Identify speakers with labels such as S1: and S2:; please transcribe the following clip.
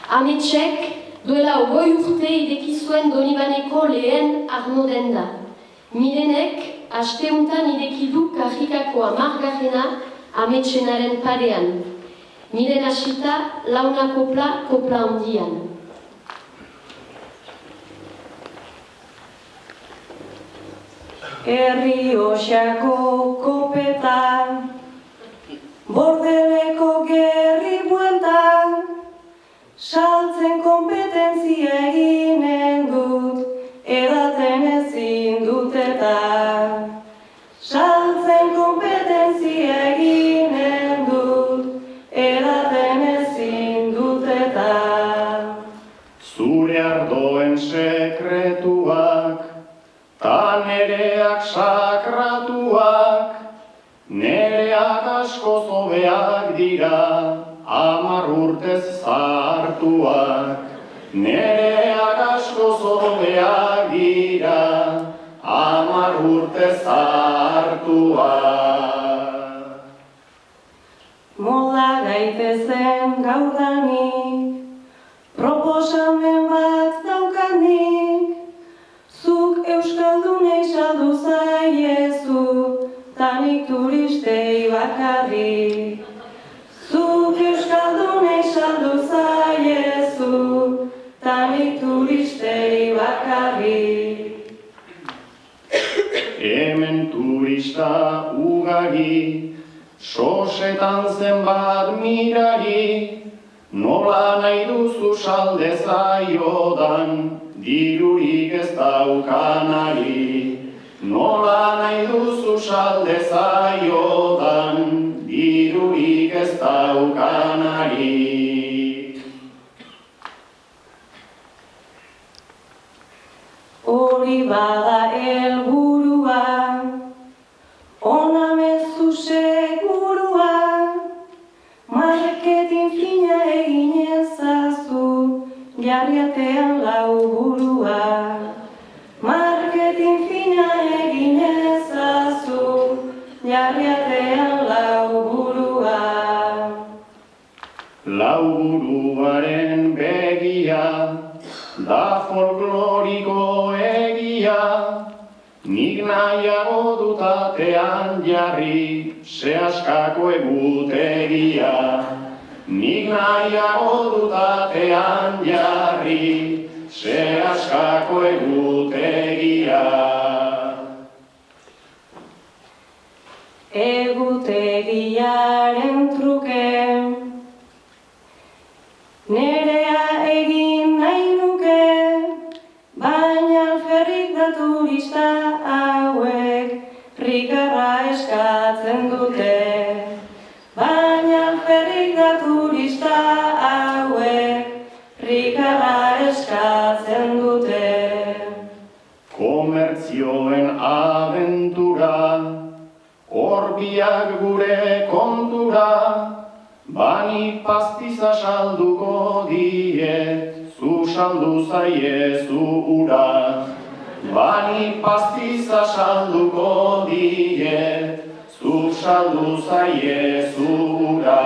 S1: Ametsek duela 20 urte ideki zuen Donibaneko lehen Arno denda. Mirenek asteuntan ideki du Karrikako 10. ametsenaren parean. Miren hasita launa kopla handian.
S2: Errioxako kopetan, Bordeleko gerri bueltan, saltzen kompetentzia eginen dut, edaten ezin dut eta. Saltzen kompetentzia eginen dut, edaten ezin dut eta.
S3: Zure ardoen sekretuak, ta nereak sakratuak, nereak asko zobeak dira, 10 urtez zahartuak. Nereak asko zobeak dira, 10 urtez zahartuak.
S2: Moda gaitezen gaurdanik, proposamen bat daukanik, zuk euskaldunei saldu zaiezu, tanik turistei bakarrik. Zuk euskaldunei saldu zaiezu, tanik turistei bakarrik.
S3: Hemen turista ugari, sosetan zenbat mirari, nola nahi duzu salde zaiodan, dirurik ez daukanari. Nola nahi duzu salde zaiodan, dirurik ez daukanari.
S2: Hori bada helburua, ona mezu segurua, marketin fina egin ezazu, jarriatean lau burua. Marketin fina egin ezazu, jarriatean lau burua.
S3: Lau buruaren begia, da folkloriko egia, nik nahiago dutatean jarri, sehaskako egutegia. Nik nahiago dutatean jarri, sehaskako egutegia.
S2: Egutegiaren truke, nerea egin nahi nuke, baina alferrik da turista hauek, rikarra eskatzen dute. Baina alferrik da turista hauek, rikarra eskatzen dute.
S3: Komertzioen abentura, orbiak gure kontura, bani pastiza salduko diet, zu saldu zaiezu ura. Bani pastiza salduko diet, zu saldu zaiezu ura.